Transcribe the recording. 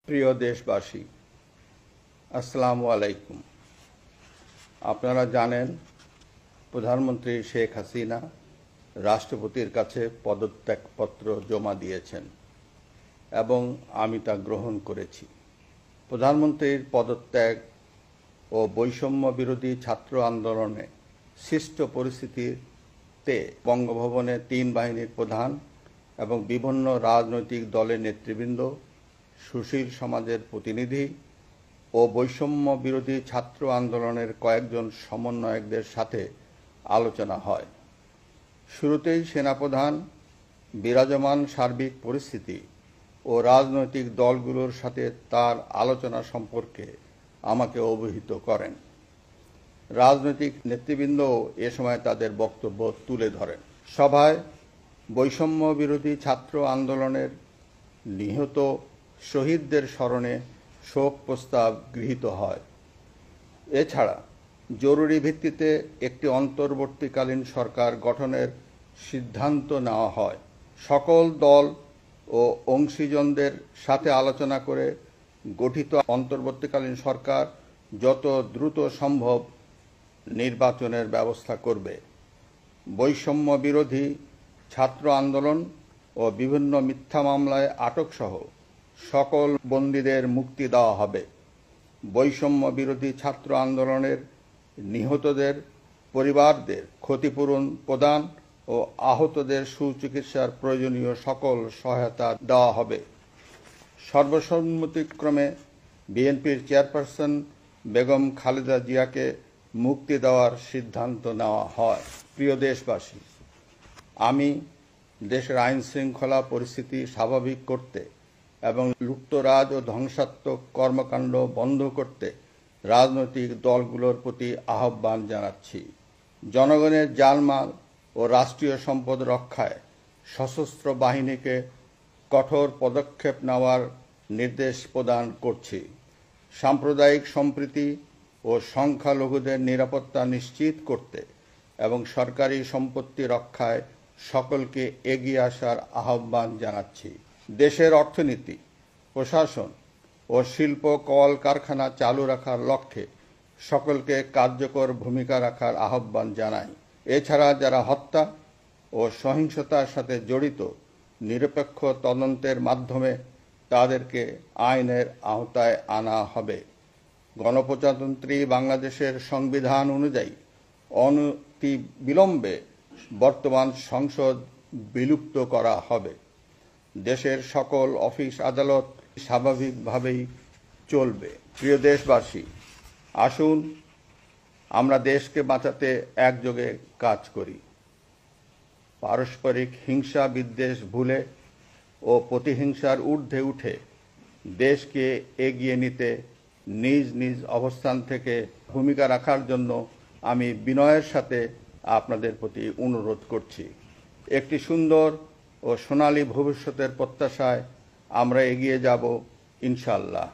প্রিয় দেশবাসী, আসসালামু আলাইকুম। আপনারা জানেন প্রধানমন্ত্রী শেখ হাসিনা রাষ্ট্রপতির কাছে পদত্যাগপত্র জমা দিয়েছেন এবং আমি তা গ্রহণ করেছি। প্রধানমন্ত্রীর পদত্যাগ ও বৈষম্য বিরোধী ছাত্র আন্দোলনে সৃষ্ট পরিস্থিতিতে বঙ্গভবনে 3 বাহিনীর প্রধান এবং বিভিন্ন রাজনৈতিক দলের নেতৃবৃন্দ, সুশীল সমাজের প্রতিনিধি ও বৈষম্য বিরোধী ছাত্র আন্দোলনের কয়েকজন সমন্বয়কদের সাথে আলোচনা হয়। শুরুতেই সেনাপ্রধান বিরাজমান সার্বিক পরিস্থিতি ও রাজনৈতিক দলগুলোর সাথে তার আলোচনা সম্পর্কে আমাকে অবহিত করেন। রাজনৈতিক নেতৃবৃন্দও এ সময় তাদের বক্তব্য তুলে ধরেন। সভায় বৈষম্য বিরোধী ছাত্র আন্দোলনের নিহত শহীদদের স্মরণে শোক প্রস্তাব গৃহীত হয়। এছাড়া জরুরি ভিত্তিতে একটি অন্তর্বর্তীকালীন সরকার গঠনের সিদ্ধান্ত নেওয়া হয়। সকল দল ও অংশীজনদের সাথে আলোচনা করে গঠিত অন্তর্বর্তীকালীন সরকার যত দ্রুত সম্ভব নির্বাচনের ব্যবস্থা করবে। বৈষম্য বিরোধী ছাত্র আন্দোলন ও বিভিন্ন মিথ্যা মামলায় আটকসহ সকল বন্দীদের মুক্তি দেওয়া হবে। বৈষম্য বিরোধী ছাত্র আন্দোলনের নিহতদের পরিবারদের ক্ষতিপূরণ প্রদান ও আহতদের সুচিকিৎসার প্রয়োজনীয় সকল সহায়তা দেওয়া হবে। সর্বসম্মতিক্রমে বিএনপির চেয়ারপারসন বেগম খালেদা জিয়াকে মুক্তি দেওয়ার সিদ্ধান্ত নেওয়া হয়। প্রিয় দেশবাসী, আমি দেশের আইন শৃঙ্খলা পরিস্থিতি স্বাভাবিক করতে এবং লুটতরাজ ও ধ্বংসাত্মক কর্মকাণ্ড বন্ধ করতে রাজনৈতিক দলগুলোর প্রতি আহ্বান জানাচ্ছি। জনগণের জানমাল ও রাষ্ট্রীয় সম্পদ রক্ষায় সশস্ত্র বাহিনীকে কঠোর পদক্ষেপ নেওয়ার নির্দেশ প্রদান করছি। সাম্প্রদায়িক সম্প্রীতি ও সংখ্যালঘুদের নিরাপত্তা নিশ্চিত করতে এবং সরকারি সম্পত্তি রক্ষায় সকলকে এগিয়ে আসার আহ্বান জানাচ্ছি। দেশের অর্থনীতি, প্রশাসন ও শিল্প কলকারখানা চালু রাখার লক্ষ্যে সকলকে কার্যকর ভূমিকা রাখার আহ্বান জানাই। এছাড়া যারা হত্যা ও সহিংসতার সাথে জড়িত নিরপেক্ষ তদন্তের মাধ্যমে তাদেরকে আইনের আওতায় আনা হবে। গণপ্রজাতন্ত্রী বাংলাদেশের সংবিধান অনুযায়ী অনতিবিলম্বে বর্তমান সংসদ বিলুপ্ত করা হবে। দেশের সকল অফিস আদালত স্বাভাবিকভাবেই চলবে। প্রিয় দেশবাসী, আসুন আমরা দেশকে বাঁচাতে একযোগে কাজ করি। পারস্পরিক হিংসা বিদ্বেষ ভুলে ও প্রতিহিংসার ঊর্ধ্বে উঠে দেশকে এগিয়ে নিতে নিজ নিজ অবস্থান থেকে ভূমিকা রাখার জন্য আমি বিনয়ের সাথে আপনাদের প্রতি অনুরোধ করছি। একটি সুন্দর ও সোনালী ভবিষ্যতের প্রত্যাশায় আমরা এগিয়ে যাব ইনশাআল্লাহ।